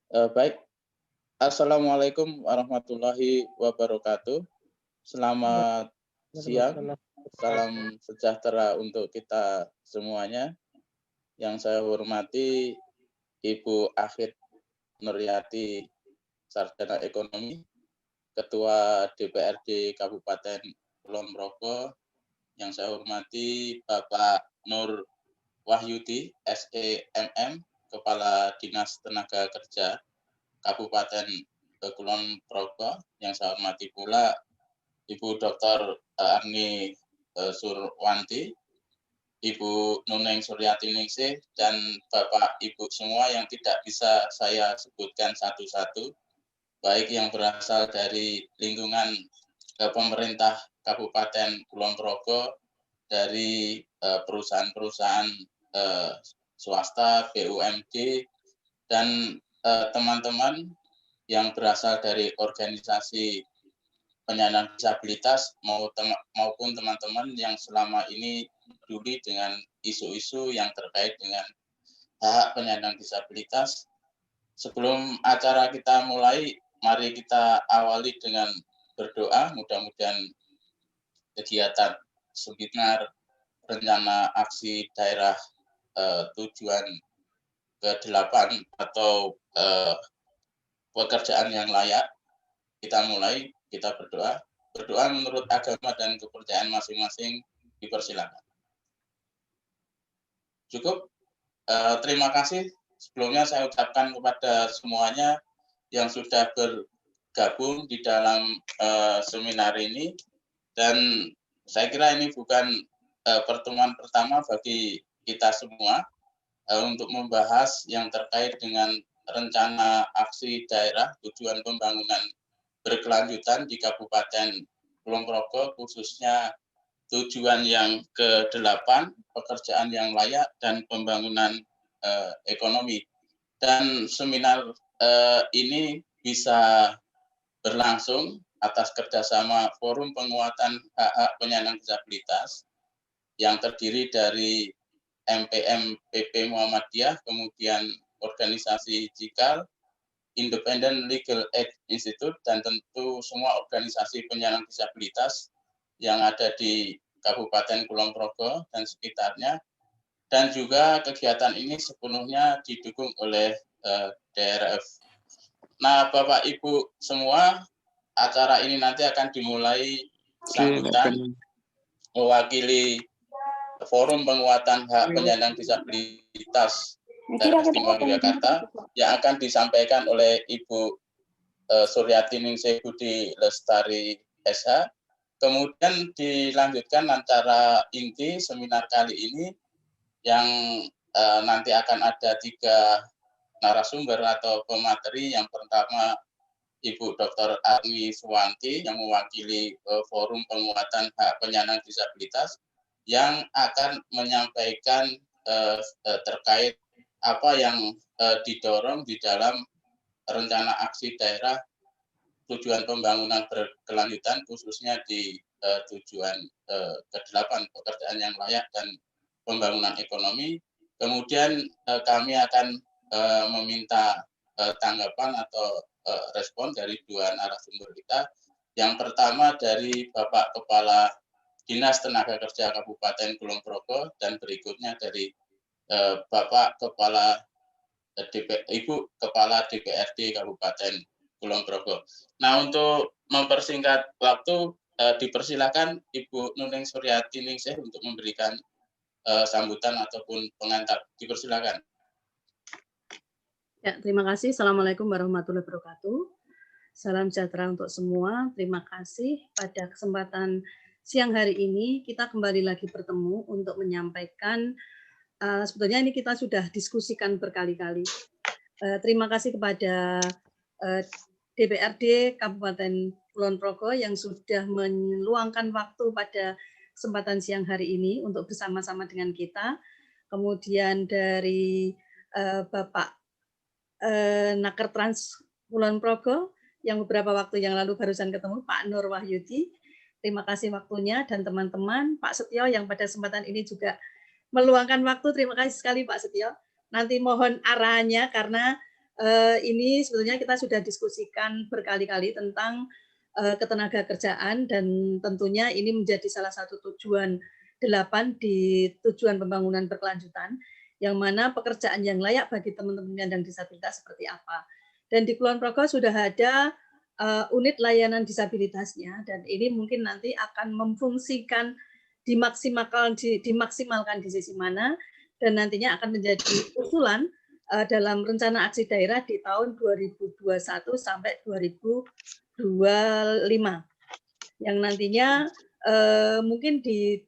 Baik, Assalamualaikum warahmatullahi wabarakatuh. Selamat siang, salam sejahtera untuk kita semuanya. Yang saya hormati Ibu Akhid Nuryati, Sarjana Ekonomi, Ketua DPRD Kabupaten Kulon Progo. Yang saya hormati Bapak Nur Wahyudi, SEMM, Kepala Dinas Tenaga Kerja Kabupaten Kulon Progo. Yang saya hormati pula Ibu Dr. Arni Surwanti, Ibu Nuneng Suryati Ningsih, dan Bapak Ibu semua yang tidak bisa saya sebutkan satu-satu, baik yang berasal dari lingkungan pemerintah Kabupaten Kulon Progo, dari perusahaan-perusahaan swasta, BUMD, dan teman-teman yang berasal dari organisasi penyandang disabilitas maupun teman-teman yang selama ini peduli dengan isu-isu yang terkait dengan hak penyandang disabilitas. Sebelum acara kita mulai, mari kita awali dengan berdoa. Mudah-mudahan kegiatan seminar rencana aksi daerah tujuan ke-8 atau pekerjaan yang layak, kita mulai, kita berdoa. Berdoa menurut agama dan kepercayaan masing-masing, dipersilakan. Cukup. Terima kasih. Sebelumnya saya ucapkan kepada semuanya yang sudah bergabung di dalam seminar ini, dan saya kira ini bukan pertemuan pertama bagi kita semua untuk membahas yang terkait dengan rencana aksi daerah tujuan pembangunan berkelanjutan di Kabupaten Kulon Progo, khususnya tujuan yang ke-8, pekerjaan yang layak dan pembangunan ekonomi. Dan seminar ini bisa berlangsung atas kerjasama Forum Penguatan Hak-Hak Penyandang Disabilitas yang terdiri dari MPM PP Muhammadiyah, kemudian organisasi JIKAL, Independent Legal Aid Institute, dan tentu semua organisasi penyandang disabilitas yang ada di Kabupaten Kulon Progo dan sekitarnya. Dan juga kegiatan ini sepenuhnya didukung oleh DRF. Nah, Bapak Ibu semua, acara ini nanti akan dimulai sambutan mewakili Forum Penguatan Hak Penyandang Disabilitas Daerah Istimewa Yogyakarta yang akan disampaikan oleh Ibu Suryati Ningsih Budi Lestari SH. Kemudian dilanjutkan acara inti seminar kali ini yang nanti akan ada 3 narasumber atau pemateri. Yang pertama Ibu Dr. Arni Surwanti yang mewakili Forum Penguatan Hak Penyandang Disabilitas yang akan menyampaikan terkait apa yang didorong di dalam rencana aksi daerah tujuan pembangunan berkelanjutan, khususnya di tujuan ke-8, pekerjaan yang layak dan pembangunan ekonomi. Kemudian kami akan meminta tanggapan atau respon dari 2 narasumber kita. Yang pertama dari Bapak Kepala Dinas Tenaga Kerja Kabupaten Kulon Progo, dan berikutnya dari Bapak Kepala Ibu Kepala DPRD Kabupaten Kulon Progo. Nah, untuk mempersingkat waktu, dipersilakan Ibu Nuneng Suryati Ningsih untuk memberikan sambutan ataupun pengantar. Dipersilakan. Ya, terima kasih. Assalamualaikum warahmatullahi wabarakatuh. Salam sejahtera untuk semua. Terima kasih pada kesempatan siang hari ini kita kembali lagi bertemu untuk menyampaikan, sebetulnya ini kita sudah diskusikan berkali-kali. Terima kasih kepada DPRD Kabupaten Kulon Progo yang sudah meluangkan waktu pada kesempatan siang hari ini untuk bersama-sama dengan kita. Kemudian dari Bapak Naker Trans Kulon Progo yang beberapa waktu yang lalu barusan ketemu, Pak Nur Wahyudi. Terima kasih waktunya, dan teman-teman, Pak Setio yang pada kesempatan ini juga meluangkan waktu. Terima kasih sekali Pak Setio. Nanti mohon arahannya karena ini sebetulnya kita sudah diskusikan berkali-kali tentang ketenagakerjaan, dan tentunya ini menjadi salah satu tujuan 8 di tujuan pembangunan berkelanjutan, yang mana pekerjaan yang layak bagi teman-teman penyandang disabilitas seperti apa. Dan di Kulon Progo sudah ada unit layanan disabilitasnya, dan ini mungkin nanti akan memfungsikan dimaksimalkan di sisi mana, dan nantinya akan menjadi usulan dalam rencana aksi daerah di tahun 2021 sampai 2025, yang nantinya mungkin di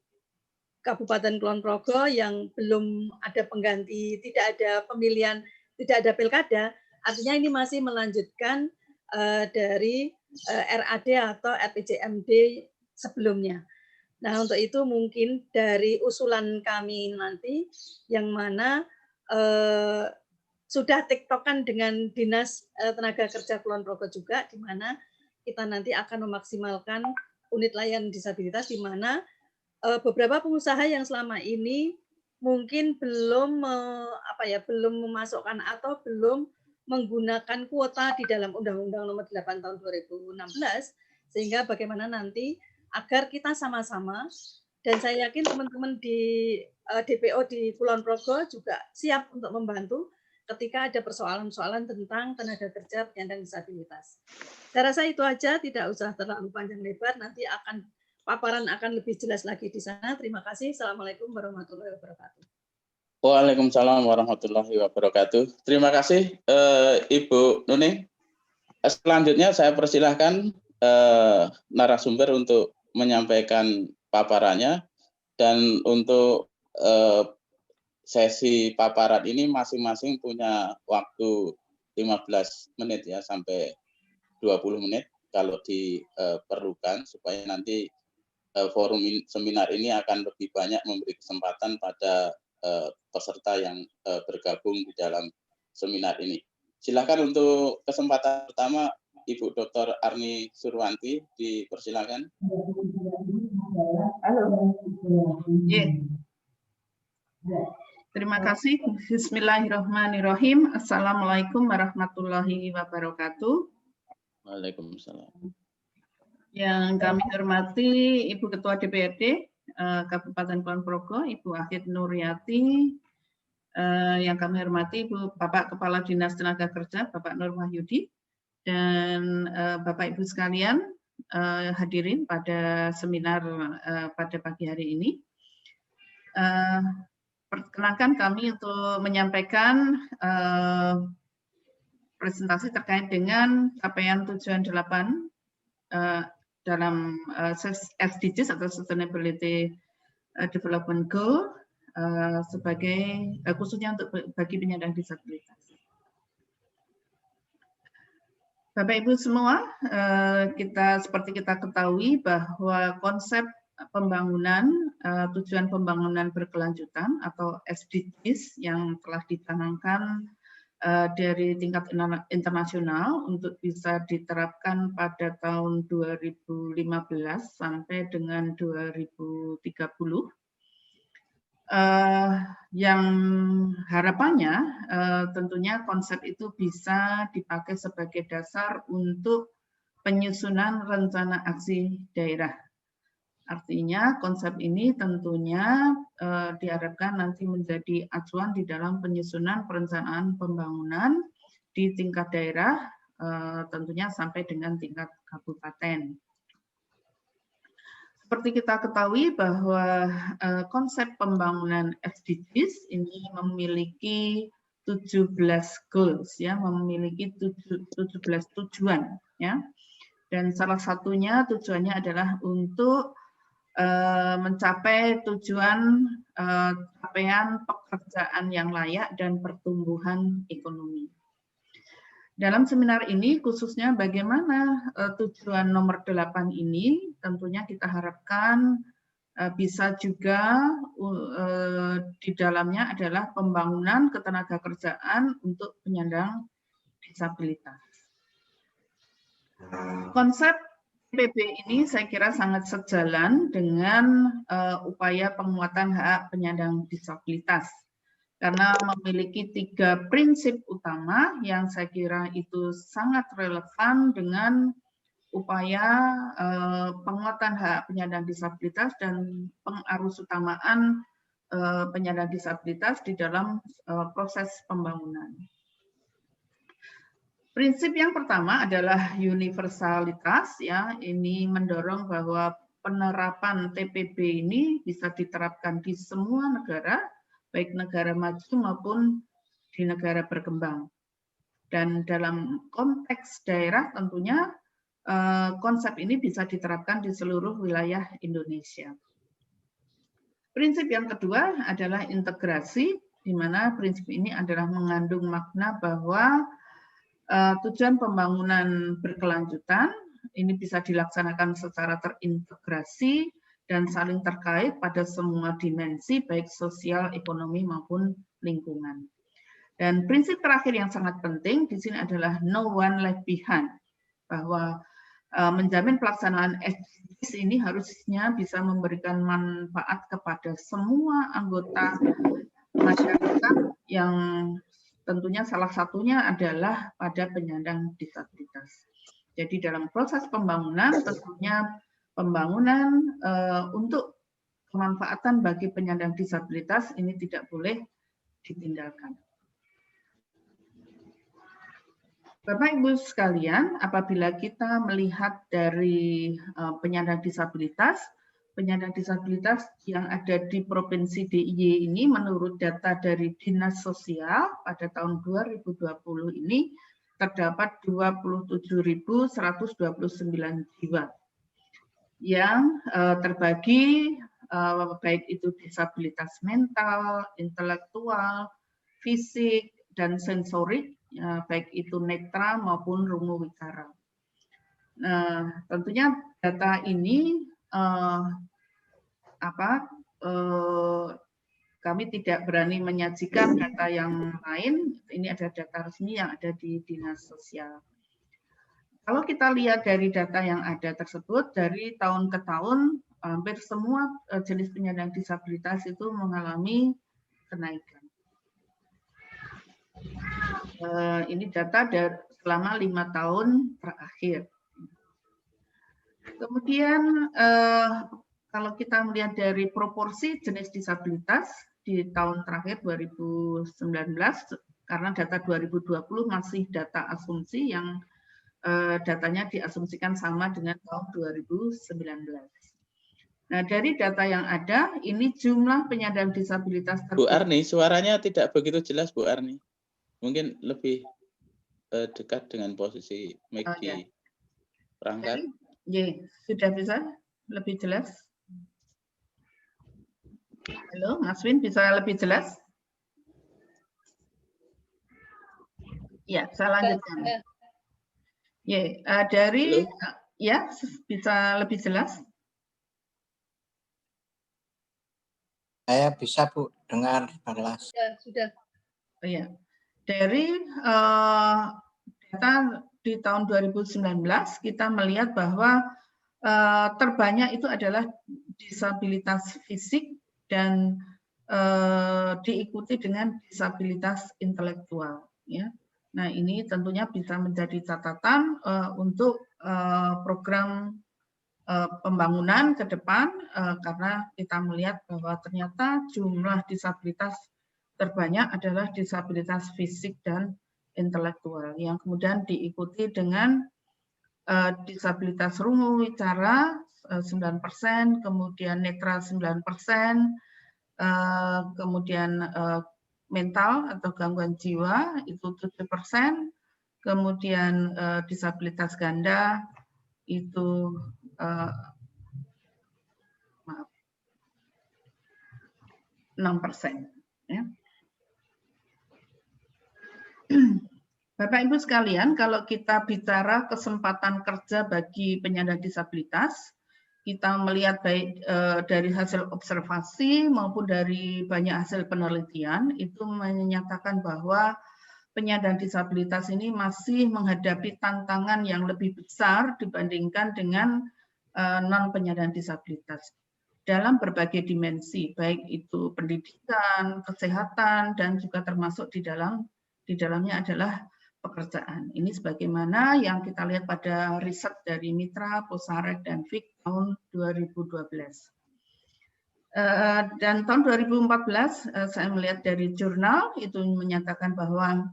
Kabupaten Kulon Progo yang belum ada pengganti, tidak ada pemilihan, tidak ada pilkada, artinya ini masih melanjutkan dari RAD atau RPJMD sebelumnya. Nah, untuk itu mungkin dari usulan kami nanti, yang mana sudah tiktokan dengan Dinas Tenaga Kerja Kulon Progo juga, di mana kita nanti akan memaksimalkan unit layanan disabilitas, di mana beberapa pengusaha yang selama ini mungkin belum belum memasukkan atau belum menggunakan kuota di dalam Undang-Undang Nomor 8 Tahun 2016, sehingga bagaimana nanti agar kita sama-sama, dan saya yakin teman-teman di DPO di Kulon Progo juga siap untuk membantu ketika ada persoalan-persoalan tentang tenaga kerja penyandang disabilitas. Saya rasa itu aja, tidak usah terlalu panjang lebar, nanti paparan akan lebih jelas lagi di sana. Terima kasih. Assalamualaikum warahmatullahi wabarakatuh. Waalaikumsalam warahmatullahi wabarakatuh. Terima kasih Ibu Nuning. Selanjutnya saya persilahkan narasumber untuk menyampaikan paparannya, dan untuk sesi paparan ini masing-masing punya waktu 15 menit ya, sampai 20 menit kalau diperlukan, supaya nanti forum seminar ini akan lebih banyak memberi kesempatan pada peserta yang bergabung di dalam seminar ini. Silakan untuk kesempatan pertama Ibu Dr. Arni Surwanti, dipersilakan. Halo. Terima kasih. Bismillahirrahmanirrahim. Assalamualaikum warahmatullahi wabarakatuh. Waalaikumsalam. Yang kami hormati Ibu Ketua DPRD Kabupaten Kulon Progo, Ibu Ahid Nuryati. Yang kami hormati Bapak Kepala Dinas Tenaga Kerja, Bapak Nur Wahyudi, dan Bapak Ibu sekalian hadirin pada seminar pada pagi hari ini. Perkenankan kami untuk menyampaikan presentasi terkait dengan capaian tujuan 8 dalam SDGs atau Sustainability Development Goal sebagai khususnya untuk bagi penyandang disabilitas. Bapak Ibu semua, seperti kita ketahui bahwa konsep pembangunan, tujuan pembangunan berkelanjutan atau SDGs yang telah dicanangkan dari tingkat internasional untuk bisa diterapkan pada tahun 2015 sampai dengan 2030, yang harapannya tentunya konsep itu bisa dipakai sebagai dasar untuk penyusunan rencana aksi daerah. Artinya konsep ini tentunya diharapkan nanti menjadi acuan di dalam penyusunan perencanaan pembangunan di tingkat daerah, tentunya sampai dengan tingkat kabupaten. Seperti kita ketahui bahwa konsep pembangunan SDGs ini memiliki 17 goals, ya, memiliki 17 tujuan, ya. Dan salah satunya tujuannya adalah untuk mencapai tujuan capaian pekerjaan yang layak dan pertumbuhan ekonomi. Dalam seminar ini khususnya bagaimana tujuan nomor 8 ini tentunya kita harapkan bisa juga di dalamnya adalah pembangunan ketenagakerjaan untuk penyandang disabilitas. Konsep PB ini saya kira sangat sejalan dengan upaya penguatan hak penyandang disabilitas. karena memiliki 3 prinsip utama yang saya kira itu sangat relevan dengan upaya penguatan hak penyandang disabilitas dan pengarusutamaan penyandang disabilitas di dalam proses pembangunan. Prinsip yang pertama adalah universalitas, ya. Ini mendorong bahwa penerapan TPB ini bisa diterapkan di semua negara, baik negara maju maupun di negara berkembang. Dan dalam konteks daerah tentunya konsep ini bisa diterapkan di seluruh wilayah Indonesia. Prinsip yang kedua adalah integrasi, di mana prinsip ini adalah mengandung makna bahwa tujuan pembangunan berkelanjutan ini bisa dilaksanakan secara terintegrasi dan saling terkait pada semua dimensi, baik sosial, ekonomi, maupun lingkungan. Dan prinsip terakhir yang sangat penting di sini adalah no one left behind, bahwa menjamin pelaksanaan SDGs ini harusnya bisa memberikan manfaat kepada semua anggota masyarakat yang tentunya salah satunya adalah pada penyandang disabilitas. Jadi dalam proses pembangunan tentunya pembangunan untuk kemanfaatan bagi penyandang disabilitas ini tidak boleh ditinggalkan. Bapak Ibu sekalian, apabila kita melihat dari penyandang disabilitas yang ada di Provinsi DIY ini menurut data dari Dinas Sosial pada tahun 2020 ini terdapat 27.129 jiwa yang terbagi baik itu disabilitas mental, intelektual, fisik, dan sensorik, baik itu netra maupun rungu wicara. Nah, tentunya data ini kami tidak berani menyajikan data yang lain. Ini ada data resmi yang ada di Dinas Sosial. Kalau kita lihat dari data yang ada tersebut, dari tahun ke tahun hampir semua jenis penyandang disabilitas itu mengalami kenaikan. Ini data dari selama 5 tahun terakhir. Kemudian kalau kita melihat dari proporsi jenis disabilitas di tahun terakhir 2019, karena data 2020 masih data asumsi yang datanya diasumsikan sama dengan tahun 2019. Nah, dari data yang ada, ini jumlah penyandang disabilitas Bu Arni, suaranya tidak begitu jelas, Bu Arni. Mungkin lebih dekat dengan posisi mic di perangkat. Ya, sudah bisa lebih jelas? Halo, Mas Win, bisa lebih jelas? Ya, saya lanjutkan. Ya, dari ya bisa lebih jelas? Saya bisa, Bu, dengar jelas. Ya, sudah. Oh, ya. Dari data di tahun 2019 kita melihat bahwa terbanyak itu adalah disabilitas fisik dan diikuti dengan disabilitas intelektual. Ya. Nah, ini tentunya bisa menjadi catatan untuk program pembangunan ke depan karena kita melihat bahwa ternyata jumlah disabilitas terbanyak adalah disabilitas fisik dan intelektual yang kemudian diikuti dengan disabilitas rungu wicara 9%, kemudian netra 9%, kemudian mental atau gangguan jiwa itu 7%, kemudian disabilitas ganda itu 6%. Ya. Bapak Ibu sekalian, kalau kita bicara kesempatan kerja bagi penyandang disabilitas, kita melihat baik dari hasil observasi maupun dari banyak hasil penelitian itu menyatakan bahwa penyandang disabilitas ini masih menghadapi tantangan yang lebih besar dibandingkan dengan non penyandang disabilitas. dalam berbagai dimensi, baik itu pendidikan, kesehatan, dan juga termasuk di dalamnya adalah pekerjaan. Ini sebagaimana yang kita lihat pada riset dari Mitra, Posarek, dan Fik tahun 2012. Dan tahun 2014 saya melihat dari jurnal itu menyatakan bahwa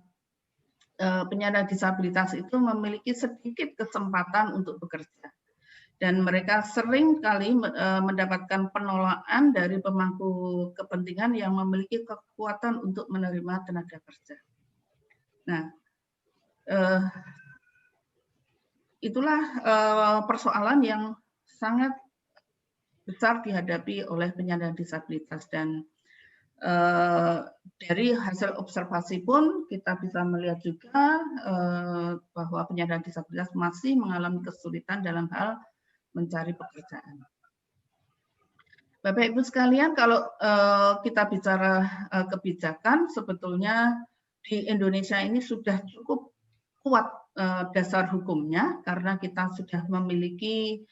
penyandang disabilitas itu memiliki sedikit kesempatan untuk bekerja. Dan mereka sering kali mendapatkan penolakan dari pemangku kepentingan yang memiliki kekuatan untuk menerima tenaga kerja. Nah, itulah persoalan yang sangat besar dihadapi oleh penyandang disabilitas. Dan dari hasil observasi pun kita bisa melihat juga bahwa penyandang disabilitas masih mengalami kesulitan dalam hal mencari pekerjaan. Bapak Ibu sekalian, kalau kita bicara kebijakan, sebetulnya di Indonesia ini sudah cukup kuat dasar hukumnya karena kita sudah memiliki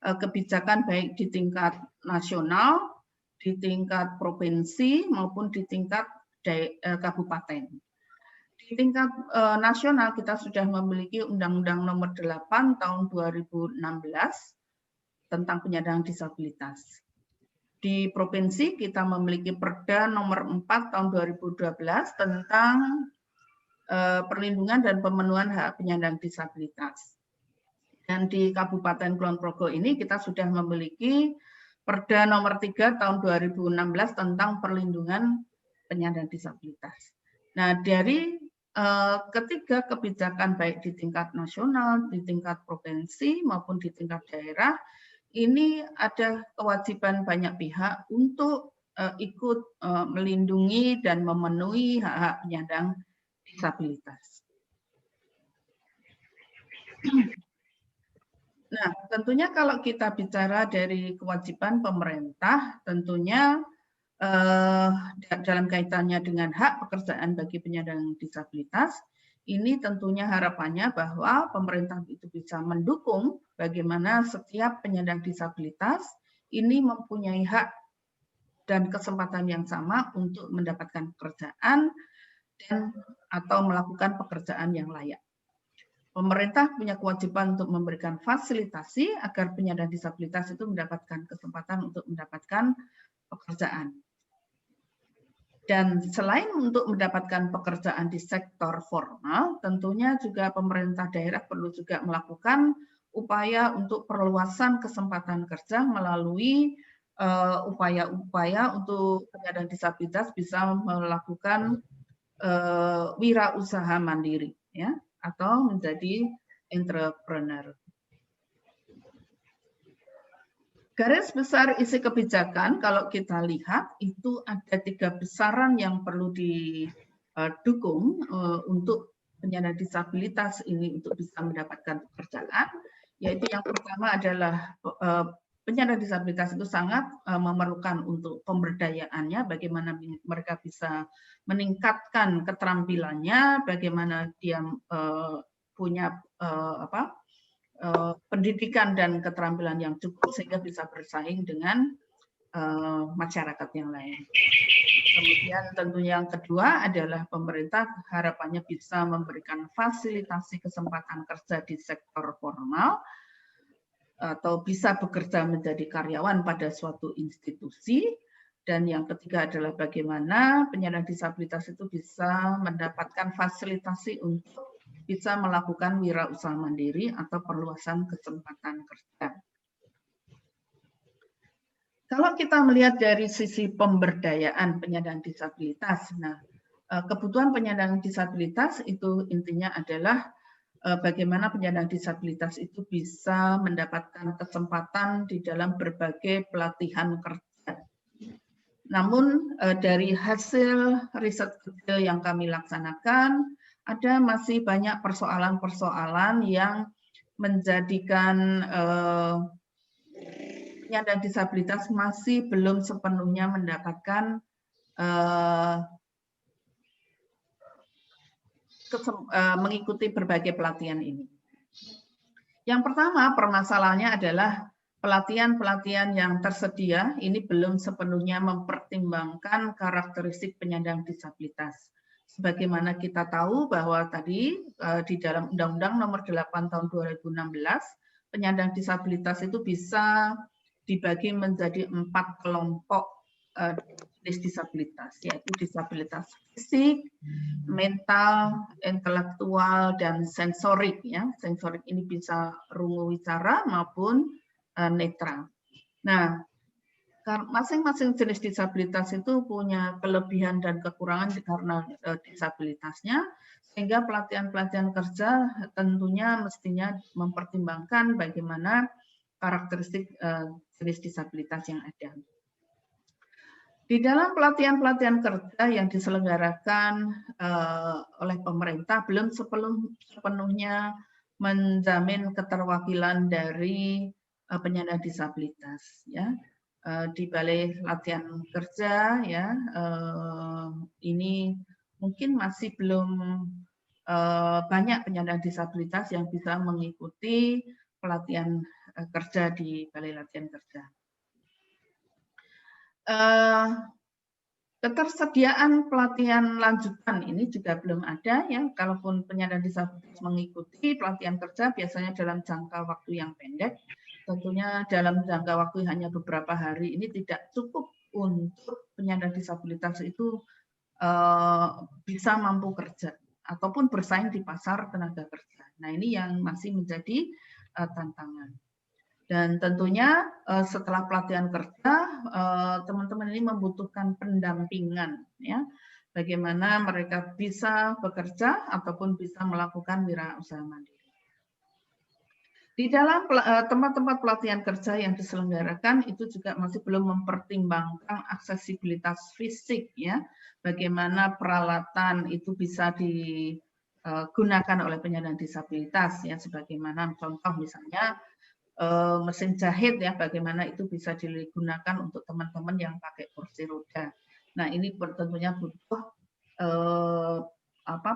kebijakan baik di tingkat nasional, di tingkat provinsi maupun di tingkat kabupaten. Di tingkat nasional kita sudah memiliki Undang-Undang Nomor 8 Tahun 2016 tentang penyandang disabilitas. Di provinsi kita memiliki Perda Nomor 4 Tahun 2012 tentang perlindungan dan pemenuhan hak penyandang disabilitas. Dan di Kabupaten Kulon Progo ini kita sudah memiliki Perda Nomor 3 Tahun 2016 tentang perlindungan penyandang disabilitas. Nah, dari ketiga kebijakan baik di tingkat nasional, di tingkat provinsi maupun di tingkat daerah, ini ada kewajiban banyak pihak untuk ikut melindungi dan memenuhi hak-hak penyandang disabilitas. Nah, tentunya kalau kita bicara dari kewajiban pemerintah, tentunya dalam kaitannya dengan hak pekerjaan bagi penyandang disabilitas, ini tentunya harapannya bahwa pemerintah itu bisa mendukung bagaimana setiap penyandang disabilitas ini mempunyai hak dan kesempatan yang sama untuk mendapatkan pekerjaan dan atau melakukan pekerjaan yang layak. Pemerintah punya kewajiban untuk memberikan fasilitasi agar penyandang disabilitas itu mendapatkan kesempatan untuk mendapatkan pekerjaan. Dan selain untuk mendapatkan pekerjaan di sektor formal, tentunya juga pemerintah daerah perlu juga melakukan upaya untuk perluasan kesempatan kerja melalui upaya-upaya untuk penyandang disabilitas bisa melakukan wirausaha mandiri, ya, atau menjadi entrepreneur. Garis besar isi kebijakan, kalau kita lihat, itu ada 3 besaran yang perlu didukung untuk penyandang disabilitas ini untuk bisa mendapatkan pekerjaan, yaitu yang pertama adalah penyandang disabilitas itu sangat memerlukan untuk pemberdayaannya, bagaimana mereka bisa meningkatkan keterampilannya, bagaimana dia punya pendidikan dan keterampilan yang cukup sehingga bisa bersaing dengan masyarakat yang lain. Kemudian tentunya yang kedua adalah pemerintah harapannya bisa memberikan fasilitasi kesempatan kerja di sektor formal atau bisa bekerja menjadi karyawan pada suatu institusi. Dan yang ketiga adalah bagaimana penyandang disabilitas itu bisa mendapatkan fasilitasi untuk bisa melakukan wirausaha mandiri atau perluasan kesempatan kerja. Kalau kita melihat dari sisi pemberdayaan penyandang disabilitas, nah kebutuhan penyandang disabilitas itu intinya adalah bagaimana penyandang disabilitas itu bisa mendapatkan kesempatan di dalam berbagai pelatihan kerja. Namun dari hasil riset kecil yang kami laksanakan, ada masih banyak persoalan-persoalan yang menjadikan penyandang disabilitas masih belum sepenuhnya mendapatkan mengikuti berbagai pelatihan ini. Yang pertama permasalahannya adalah pelatihan-pelatihan yang tersedia ini belum sepenuhnya mempertimbangkan karakteristik penyandang disabilitas. Sebagaimana kita tahu bahwa tadi di dalam Undang-Undang Nomor 8 Tahun 2016, penyandang disabilitas itu bisa dibagi menjadi 4 kelompok jenis disabilitas, yaitu disabilitas fisik, mental, intelektual, dan sensorik. Ya. Sensorik ini bisa rungu wicara maupun netra. Nah, masing-masing jenis disabilitas itu punya kelebihan dan kekurangan karena disabilitasnya, sehingga pelatihan-pelatihan kerja tentunya mestinya mempertimbangkan bagaimana karakteristik jenis disabilitas yang ada. Di dalam pelatihan-pelatihan kerja yang diselenggarakan oleh pemerintah belum sepenuhnya menjamin keterwakilan dari penyandang disabilitas. Ya, di balai latihan kerja ya ini mungkin masih belum banyak penyandang disabilitas yang bisa mengikuti pelatihan kerja di balai latihan kerja. Ketersediaan pelatihan lanjutan ini juga belum ada ya. Kalaupun penyandang disabilitas mengikuti pelatihan kerja biasanya dalam jangka waktu yang pendek. Tentunya dalam jangka waktu hanya beberapa hari ini tidak cukup untuk penyandang disabilitas itu bisa mampu kerja ataupun bersaing di pasar tenaga kerja. Nah, ini yang masih menjadi tantangan. Dan tentunya setelah pelatihan kerja, teman-teman ini membutuhkan pendampingan, ya, bagaimana mereka bisa bekerja ataupun bisa melakukan wirausaha mandiri. Di dalam tempat-tempat pelatihan kerja yang diselenggarakan itu juga masih belum mempertimbangkan aksesibilitas fisik, ya, bagaimana peralatan itu bisa digunakan oleh penyandang disabilitas, ya, sebagaimana contoh misalnya mesin jahit ya, bagaimana itu bisa digunakan untuk teman-teman yang pakai kursi roda. Nah, ini tentunya butuh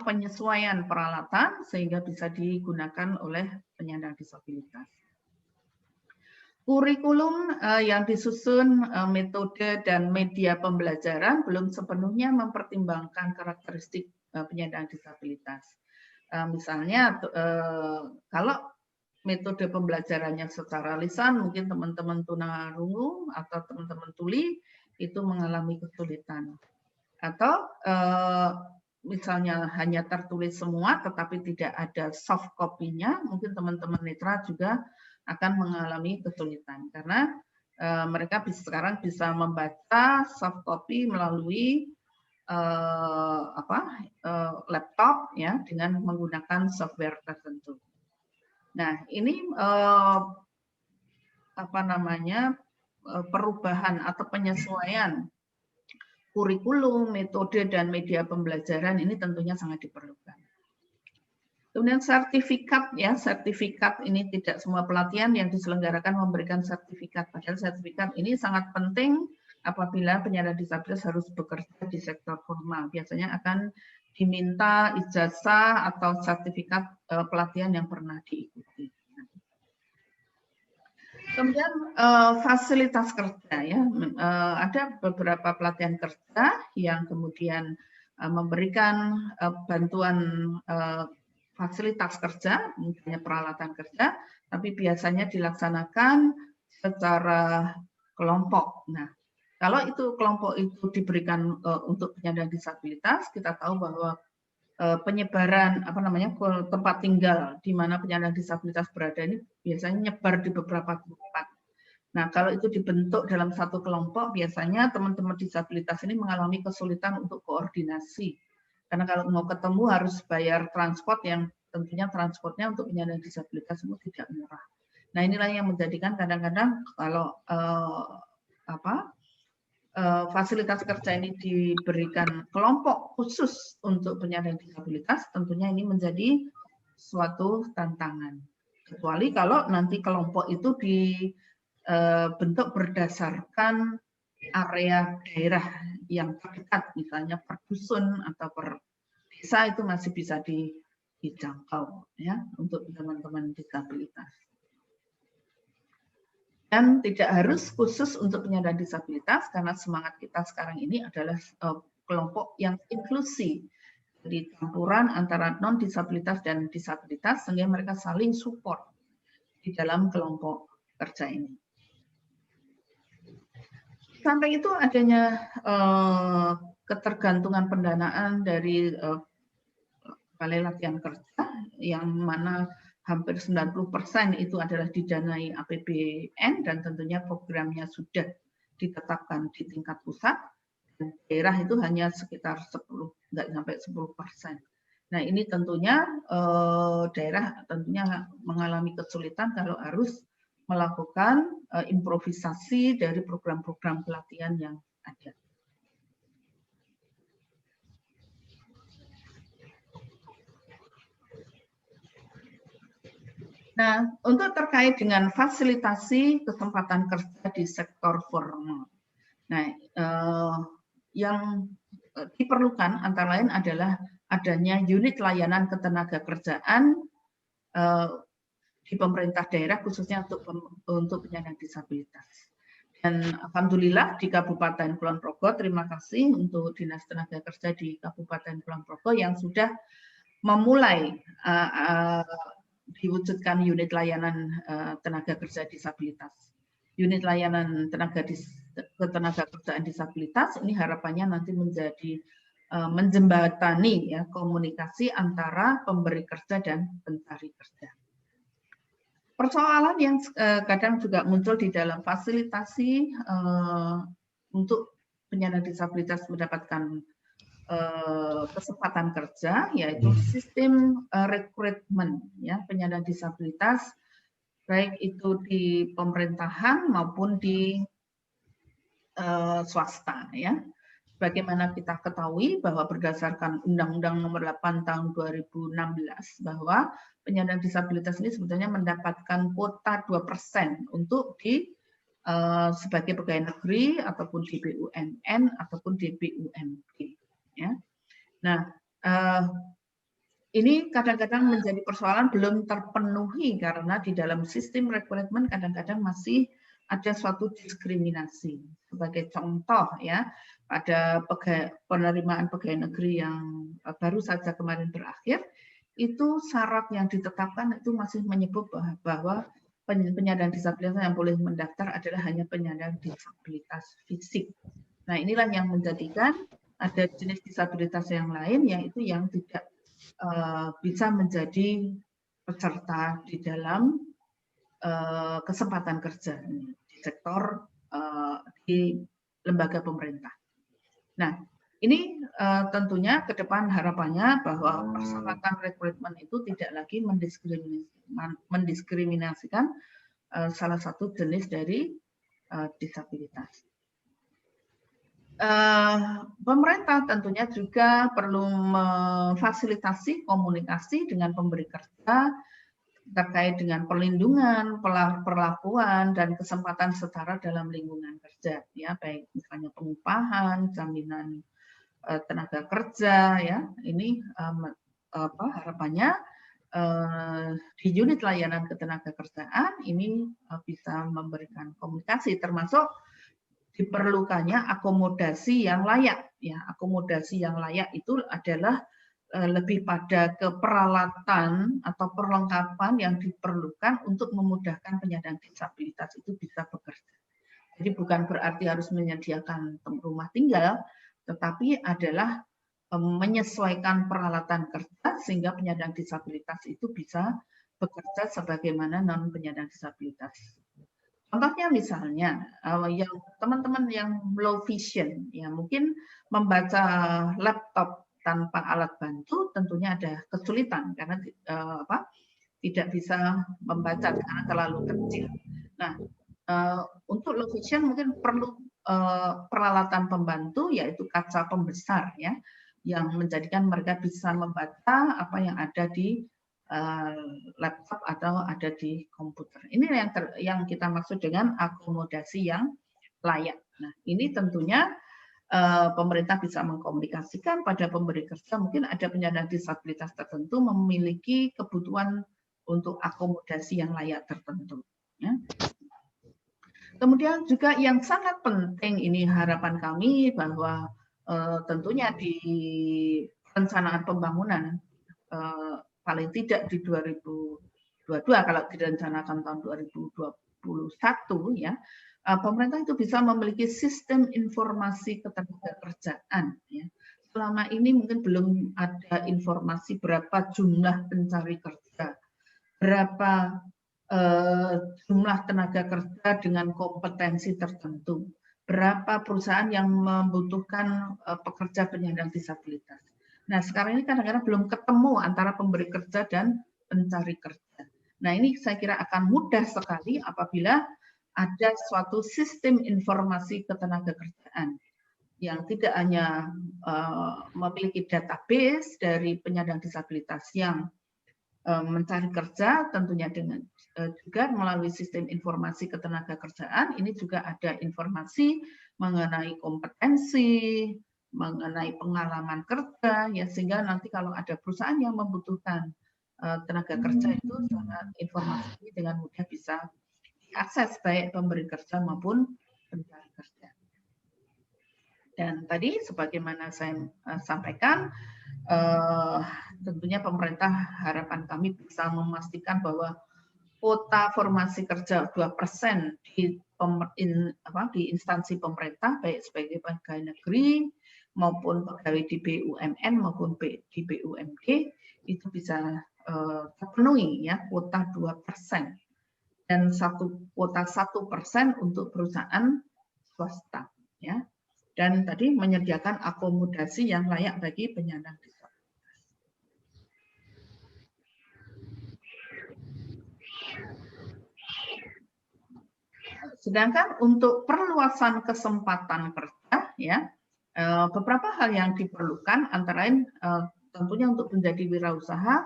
penyesuaian peralatan sehingga bisa digunakan oleh penyandang disabilitas. Kurikulum yang disusun, metode dan media pembelajaran belum sepenuhnya mempertimbangkan karakteristik penyandang disabilitas. Misalnya kalau metode pembelajarannya secara lisan, mungkin teman-teman tunarungu atau teman-teman tuli itu mengalami kesulitan. Atau misalnya hanya tertulis semua tetapi tidak ada soft copy-nya, mungkin teman-teman netra juga akan mengalami kesulitan. Karena mereka sekarang bisa membaca soft copy melalui laptop ya, dengan menggunakan software tertentu. Nah, ini perubahan atau penyesuaian kurikulum, metode dan media pembelajaran ini tentunya sangat diperlukan. Kemudian sertifikat ya, sertifikat ini tidak semua pelatihan yang diselenggarakan memberikan sertifikat. Padahal sertifikat ini sangat penting apabila penyandang disabilitas harus bekerja di sektor formal. Biasanya akan diminta ijazah atau sertifikat pelatihan yang pernah diikuti. Kemudian fasilitas kerja ya, ada beberapa pelatihan kerja yang kemudian memberikan bantuan fasilitas kerja, misalnya peralatan kerja, tapi biasanya dilaksanakan secara kelompok. Nah, kalau itu kelompok itu diberikan untuk penyandang disabilitas, kita tahu bahwa penyebaran tempat tinggal di mana penyandang disabilitas berada ini biasanya nyebar di beberapa tempat. Nah, kalau itu dibentuk dalam satu kelompok, biasanya teman-teman disabilitas ini mengalami kesulitan untuk koordinasi. Karena kalau mau ketemu harus bayar transport yang tentunya transportnya untuk penyandang disabilitas itu tidak murah. Nah, inilah yang menjadikan kadang-kadang kalau fasilitas kerja ini diberikan kelompok khusus untuk penyandang disabilitas, tentunya ini menjadi suatu tantangan. Kecuali kalau nanti kelompok itu dibentuk berdasarkan area daerah yang terdekat, misalnya per dusun atau per desa itu masih bisa dijangkau ya untuk teman-teman disabilitas. Dan tidak harus khusus untuk penyandang disabilitas, karena semangat kita sekarang ini adalah kelompok yang inklusi, jadi campuran antara non-disabilitas dan disabilitas, sehingga mereka saling support di dalam kelompok kerja ini. Sampai itu adanya ketergantungan pendanaan dari Balai Latihan Kerja, yang mana hampir 90% itu adalah didanai APBN, dan tentunya programnya sudah ditetapkan di tingkat pusat, dan daerah itu hanya sekitar 10, nggak sampai 10%. Nah, ini tentunya daerah tentunya mengalami kesulitan kalau harus melakukan improvisasi dari program-program pelatihan yang ada. Nah, untuk terkait dengan fasilitasi kesempatan kerja di sektor formal. Nah, yang diperlukan antara lain adalah adanya unit layanan ketenaga kerjaan di pemerintah daerah, khususnya untuk penyandang disabilitas. Dan alhamdulillah di Kabupaten Kulon Progo, terima kasih untuk Dinas Tenaga Kerja di Kabupaten Kulon Progo yang sudah memulai diwujudkan unit layanan tenaga kerja disabilitas. Unit layanan ketenaga kerjaan disabilitas ini harapannya nanti menjadi menjembatani ya komunikasi antara pemberi kerja dan pencari kerja. Persoalan yang kadang juga muncul di dalam fasilitasi untuk penyandang disabilitas mendapatkan kesempatan kerja, yaitu sistem rekrutmen ya penyandang disabilitas, baik itu di pemerintahan maupun di swasta ya. Bagaimana kita ketahui bahwa berdasarkan Undang-Undang Nomor 8 Tahun 2016 bahwa penyandang disabilitas ini sebetulnya mendapatkan kuota 2% untuk di sebagai pegawai negeri ataupun di BUMN ataupun di BUMD. Ya. Nah, ini kadang-kadang menjadi persoalan belum terpenuhi karena di dalam sistem rekrutmen kadang-kadang masih ada suatu diskriminasi. Sebagai contoh ya, pada penerimaan pegawai negeri yang baru saja kemarin berakhir, itu syarat yang ditetapkan itu masih menyebut bahwa penyandang disabilitas yang boleh mendaftar adalah hanya penyandang disabilitas fisik. Nah, inilah yang menjadikan ada jenis disabilitas yang lain yaitu yang tidak bisa menjadi peserta di dalam kesempatan kerja di sektor di lembaga pemerintah. Nah, ini tentunya ke depan harapannya bahwa persyaratan rekrutmen itu tidak lagi mendiskriminasikan salah satu jenis dari disabilitas. Pemerintah tentunya juga perlu memfasilitasi komunikasi dengan pemberi kerja terkait dengan perlindungan, perlakuan, dan kesempatan setara dalam lingkungan kerja, ya baik misalnya pengupahan, jaminan tenaga kerja, ya ini harapannya di unit layanan ketenagakerjaan ini bisa memberikan komunikasi termasuk diperlukannya akomodasi yang layak. Ya, akomodasi yang layak itu adalah lebih pada keperalatan atau perlengkapan yang diperlukan untuk memudahkan penyandang disabilitas itu bisa bekerja. Jadi bukan berarti harus menyediakan rumah tinggal, tetapi adalah menyesuaikan peralatan kerja sehingga penyandang disabilitas itu bisa bekerja sebagaimana non penyandang disabilitas. Contohnya misalnya yang teman-teman yang low vision, ya mungkin membaca laptop tanpa alat bantu tentunya ada kesulitan karena tidak bisa membaca karena terlalu kecil. Nah, untuk low vision mungkin perlu peralatan pembantu yaitu kaca pembesar ya yang menjadikan mereka bisa membaca apa yang ada di laptop atau ada di komputer. Ini yang kita maksud dengan akomodasi yang layak. Nah, ini tentunya pemerintah bisa mengkomunikasikan pada pemberi kerja, mungkin ada penyandang disabilitas tertentu memiliki kebutuhan untuk akomodasi yang layak tertentu. Ya. Kemudian juga yang sangat penting ini harapan kami bahwa tentunya di perencanaan pembangunan paling tidak di 2022 kalau direncanakan tahun 2021 ya, pemerintah itu bisa memiliki sistem informasi ketenagakerjaan ya. Selama ini mungkin belum ada informasi berapa jumlah pencari kerja, berapa jumlah tenaga kerja dengan kompetensi tertentu, berapa perusahaan yang membutuhkan pekerja penyandang disabilitas. Nah, sekarang ini kadang-kadang belum ketemu antara pemberi kerja dan pencari kerja. Nah, ini saya kira akan mudah sekali apabila ada suatu sistem informasi ketenagakerjaan yang tidak hanya memiliki database dari penyandang disabilitas yang mencari kerja, tentunya dengan juga melalui sistem informasi ketenagakerjaan, ini juga ada informasi mengenai kompetensi, mengenai pengalaman kerja, ya sehingga nanti kalau ada perusahaan yang membutuhkan tenaga kerja itu sangat informasi ini dengan mudah bisa diakses baik pemberi kerja maupun pencari kerja. Dan tadi sebagaimana saya sampaikan, tentunya pemerintah harapan kami bisa memastikan bahwa kuota formasi kerja 2% di instansi pemerintah baik sebagai pegawai negeri maupun pegawai di BUMN maupun di BUMD itu bisa terpenuhi ya kuota 2% dan kuota 1% untuk perusahaan swasta ya, dan tadi menyediakan akomodasi yang layak bagi penyandang disabilitas. Sedangkan untuk perluasan kesempatan kerja, ya beberapa hal yang diperlukan antara lain tentunya untuk menjadi wirausaha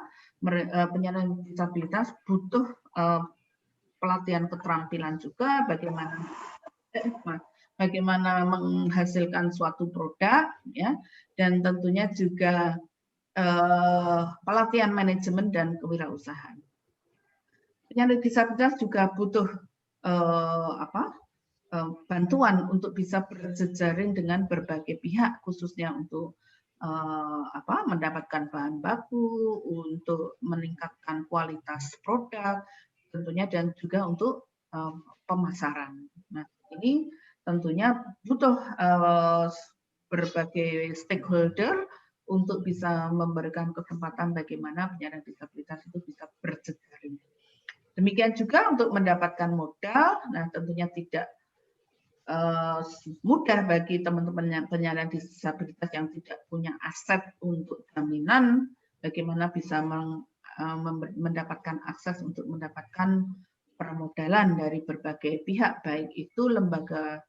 penyandang disabilitas butuh pelatihan keterampilan juga, bagaimana menghasilkan suatu produk, ya, dan tentunya juga pelatihan manajemen dan kewirausahaan. Penyandang disabilitas juga butuh bantuan untuk bisa berjejaring dengan berbagai pihak, khususnya untuk mendapatkan bahan baku, untuk meningkatkan kualitas produk, tentunya dan juga untuk pemasaran. Nah, ini tentunya butuh berbagai stakeholder untuk bisa memberikan kesempatan bagaimana penyandang disabilitas itu bisa berjejaring. Demikian juga untuk mendapatkan modal, nah tentunya tidak mudah bagi teman-teman penyandang disabilitas yang tidak punya aset untuk jaminan, bagaimana bisa mendapatkan akses untuk mendapatkan permodalan dari berbagai pihak, baik itu lembaga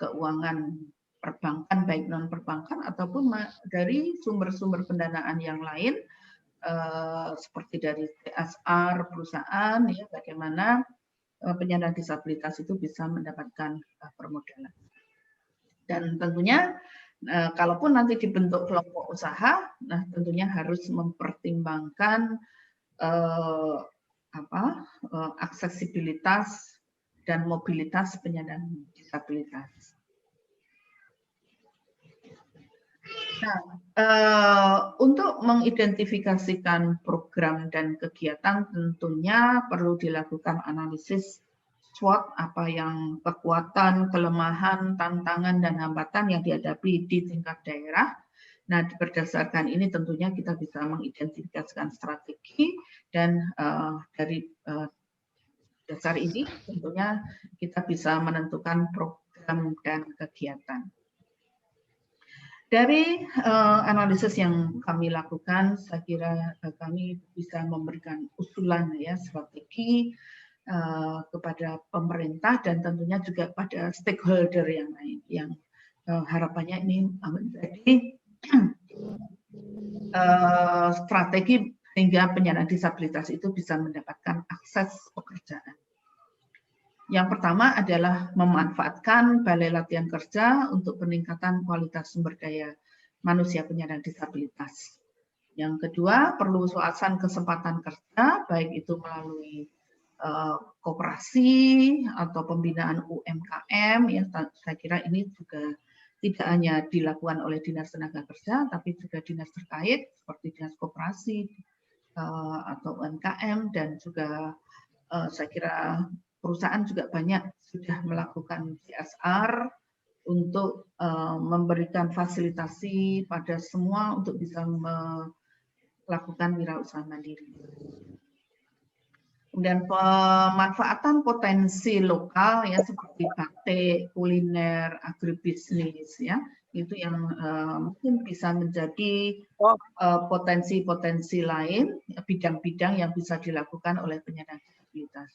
keuangan perbankan, baik non perbankan ataupun dari sumber-sumber pendanaan yang lain. Seperti dari CSR perusahaan, ya, bagaimana penyandang disabilitas itu bisa mendapatkan permodalan. Dan tentunya kalaupun nanti dibentuk kelompok usaha, nah tentunya harus mempertimbangkan aksesibilitas dan mobilitas penyandang disabilitas. Nah, untuk mengidentifikasikan program dan kegiatan tentunya perlu dilakukan analisis SWOT, apa yang kekuatan, kelemahan, tantangan, dan hambatan yang dihadapi di tingkat daerah. Nah, berdasarkan ini tentunya kita bisa mengidentifikasikan strategi dan dari dasar ini tentunya kita bisa menentukan program dan kegiatan. Dari analisis yang kami lakukan, saya kira kami bisa memberikan usulan ya strategi kepada pemerintah dan tentunya juga pada stakeholder yang lain, yang harapannya ini menjadi strategi sehingga penyandang disabilitas itu bisa mendapatkan akses pekerjaan. Yang pertama adalah memanfaatkan balai latihan kerja untuk peningkatan kualitas sumber daya manusia penyandang disabilitas. Yang kedua, perluasan kesempatan kerja, baik itu melalui koperasi atau pembinaan UMKM, ya saya kira ini juga tidak hanya dilakukan oleh Dinas Tenaga Kerja, tapi juga dinas terkait seperti Dinas Koperasi atau UMKM, dan juga saya kira perusahaan juga banyak sudah melakukan CSR untuk memberikan fasilitasi pada semua untuk bisa melakukan wirausaha mandiri. Kemudian pemanfaatan potensi lokal ya seperti batik, kuliner, agribisnis ya, itu yang mungkin bisa menjadi potensi-potensi lain, bidang-bidang yang bisa dilakukan oleh penyandang disabilitas.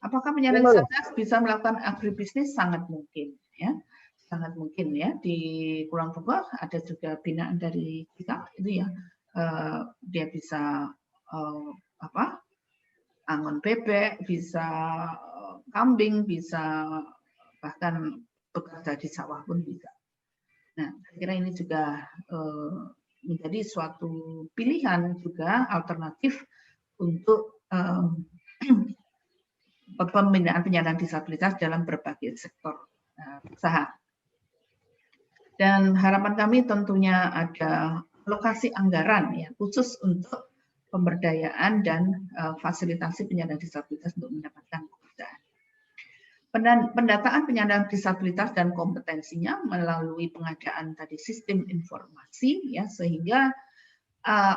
Apakah penyandang disabilitas bisa melakukan agribisnis? Sangat mungkin ya. Sangat mungkin ya. Di Kulon Progo ada juga binaan dari kita itu ya, dia bisa angon bebek, bisa kambing, bisa bahkan bekerja di sawah pun bisa. Nah, saya kira ini juga menjadi suatu pilihan juga alternatif untuk pembinaan penyandang disabilitas dalam berbagai sektor usaha. Dan harapan kami tentunya ada alokasi anggaran ya khusus untuk pemberdayaan dan fasilitasi penyandang disabilitas untuk mendapatkan pekerjaan. Pendataan penyandang disabilitas dan kompetensinya melalui pengadaan tadi sistem informasi ya, sehingga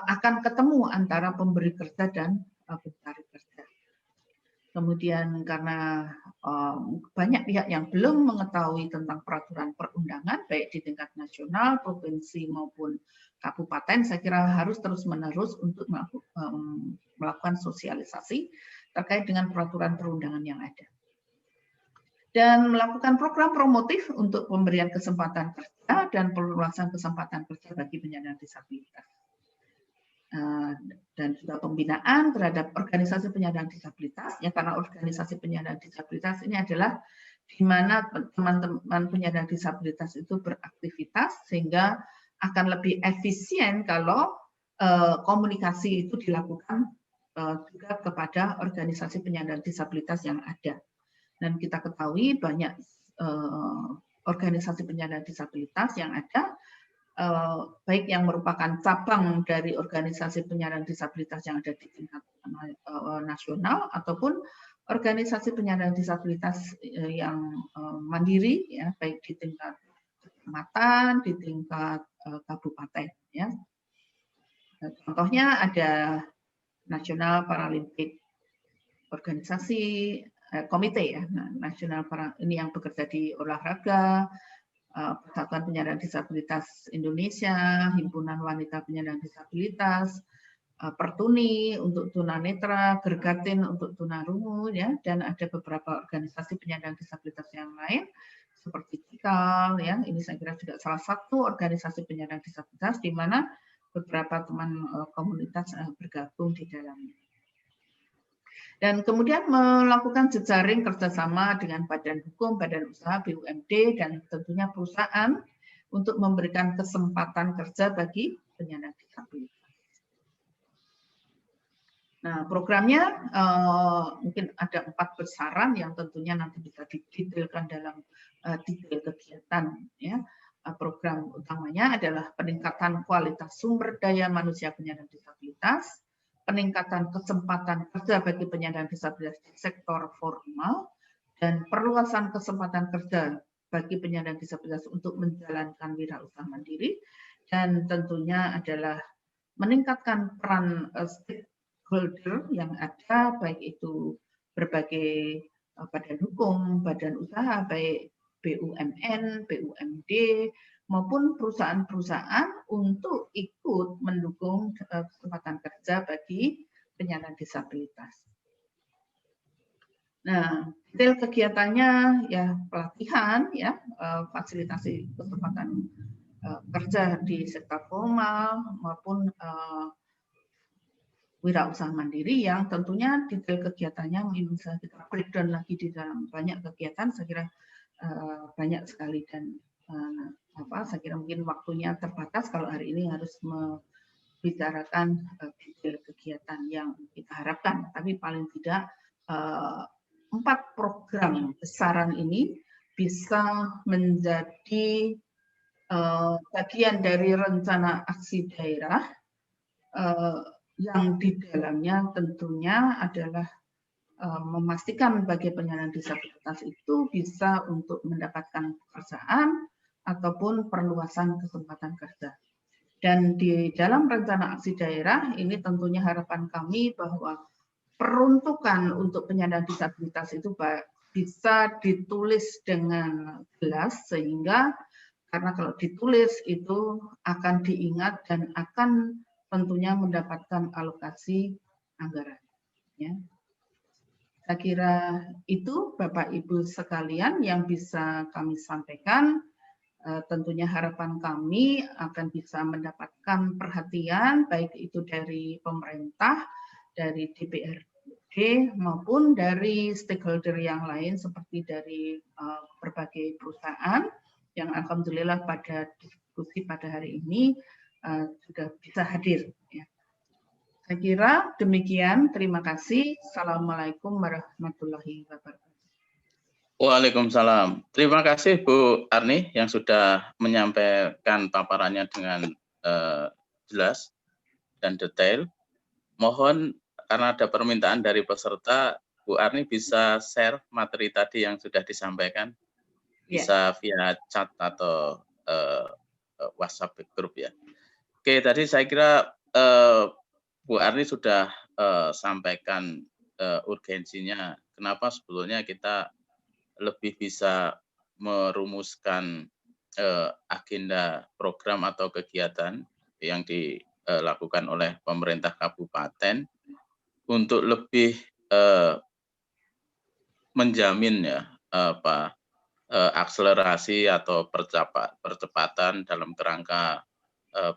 akan ketemu antara pemberi kerja dan pencari kerja. Kemudian karena banyak pihak yang belum mengetahui tentang peraturan perundangan baik di tingkat nasional, provinsi maupun kabupaten, saya kira harus terus-menerus untuk melakukan sosialisasi terkait dengan peraturan perundangan yang ada. Dan melakukan program promotif untuk pemberian kesempatan kerja dan perluasan kesempatan kerja bagi penyandang disabilitas. Dan juga pembinaan terhadap organisasi penyandang disabilitas, ya karena organisasi penyandang disabilitas ini adalah di mana teman-teman penyandang disabilitas itu beraktivitas sehingga akan lebih efisien kalau komunikasi itu dilakukan juga kepada organisasi penyandang disabilitas yang ada. Dan kita ketahui banyak organisasi penyandang disabilitas yang ada, baik yang merupakan cabang dari organisasi penyandang disabilitas yang ada di tingkat nasional ataupun organisasi penyandang disabilitas yang mandiri, ya, baik di tingkat kecamatan, di tingkat kabupaten. Ya. Contohnya ada National Paralympic organisasi komite ya, nasional ini yang bekerja di olahraga, Persatuan Penyandang Disabilitas Indonesia, Himpunan Wanita Penyandang Disabilitas, Pertuni untuk tunanetra, Gergatin untuk tunarungu ya, dan ada beberapa organisasi penyandang disabilitas yang lain seperti CIKAL ya, ini saya kira juga salah satu organisasi penyandang disabilitas di mana beberapa teman komunitas bergabung di dalamnya. Dan kemudian melakukan jejaring kerjasama dengan badan hukum, badan usaha, BUMD, dan tentunya perusahaan untuk memberikan kesempatan kerja bagi penyandang disabilitas. Nah, programnya mungkin ada 4 besaran yang tentunya nanti bisa didetailkan dalam detail kegiatan. Ya. Program utamanya adalah peningkatan kualitas sumber daya manusia penyandang disabilitas, peningkatan kesempatan kerja bagi penyandang disabilitas di sektor formal, dan perluasan kesempatan kerja bagi penyandang disabilitas untuk menjalankan wirausaha mandiri, dan tentunya adalah meningkatkan peran stakeholder yang ada, baik itu berbagai badan hukum, badan usaha, baik BUMN, BUMD, maupun perusahaan-perusahaan untuk ikut mendukung kesempatan kerja bagi penyandang disabilitas. Nah, detail kegiatannya ya pelatihan, ya fasilitasi kesempatan kerja di sektor formal maupun wirausaha mandiri yang tentunya detail kegiatannya bisa kita breakdown lagi di dalam banyak kegiatan, saya kira banyak sekali dan saya kira mungkin waktunya terbatas kalau hari ini harus membicarakan detail kegiatan yang kita harapkan, tapi paling tidak 4 program besaran ini bisa menjadi bagian dari rencana aksi daerah yang di dalamnya tentunya adalah memastikan bagi penyandang disabilitas itu bisa untuk mendapatkan pekerjaan ataupun perluasan kesempatan kerja. Dan di dalam rencana aksi daerah ini tentunya harapan kami bahwa peruntukan untuk penyandang disabilitas itu bisa ditulis dengan jelas sehingga karena kalau ditulis itu akan diingat dan akan tentunya mendapatkan alokasi anggaran. Ya. Saya kira itu Bapak Ibu sekalian yang bisa kami sampaikan. Tentunya harapan kami akan bisa mendapatkan perhatian baik itu dari pemerintah, dari DPRD maupun dari stakeholder yang lain seperti dari berbagai perusahaan yang alhamdulillah pada diskusi pada hari ini sudah bisa hadir. Ya. Saya kira demikian. Terima kasih. Assalamualaikum warahmatullahi wabarakatuh. Waalaikumsalam. Terima kasih Bu Arni yang sudah menyampaikan paparannya dengan jelas dan detail. Mohon karena ada permintaan dari peserta, Bu Arni bisa share materi tadi yang sudah disampaikan, bisa via chat atau WhatsApp group ya. Oke, tadi saya kira Bu Arni sudah sampaikan urgensinya. Kenapa sebetulnya kita lebih bisa merumuskan agenda program atau kegiatan yang dilakukan oleh pemerintah kabupaten untuk lebih menjamin ya akselerasi atau percepatan dalam kerangka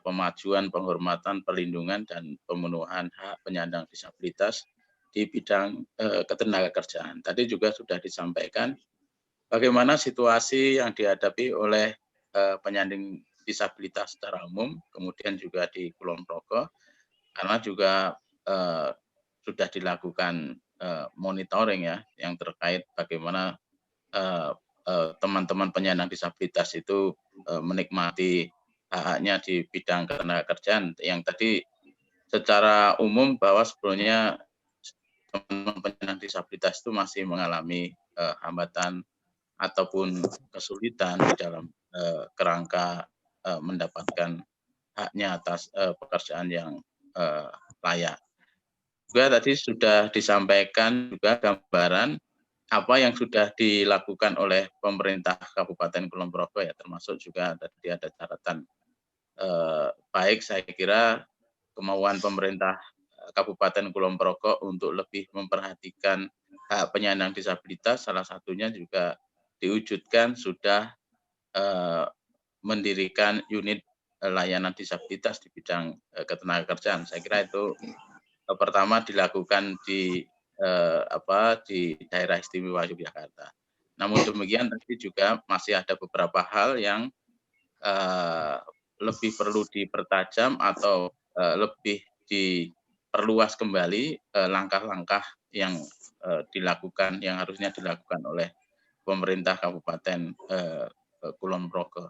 pemajuan, penghormatan, perlindungan dan pemenuhan hak penyandang disabilitas di bidang ketenagakerjaan. Tadi juga sudah disampaikan bagaimana situasi yang dihadapi oleh penyandang disabilitas secara umum, kemudian juga di Kulon Progo, karena juga sudah dilakukan monitoring ya, yang terkait bagaimana teman-teman penyandang disabilitas itu menikmati hak-haknya di bidang ketenagakerjaan, yang tadi secara umum bahwa sebetulnya teman-teman penyandang disabilitas itu masih mengalami hambatan ataupun kesulitan di dalam kerangka mendapatkan haknya atas pekerjaan yang layak. Juga tadi sudah disampaikan juga gambaran apa yang sudah dilakukan oleh pemerintah Kabupaten Kulon Progo ya, termasuk juga tadi ada catatan baik saya kira kemauan pemerintah Kabupaten Kulon Progo untuk lebih memperhatikan hak penyandang disabilitas, salah satunya juga diwujudkan sudah mendirikan unit layanan disabilitas di bidang ketenagakerjaan. Saya kira itu pertama dilakukan di daerah istimewa Yogyakarta. Namun demikian tadi juga masih ada beberapa hal yang lebih perlu dipertajam atau lebih diperluas kembali langkah-langkah yang dilakukan, yang harusnya dilakukan oleh pemerintah Kabupaten Kulon Progo.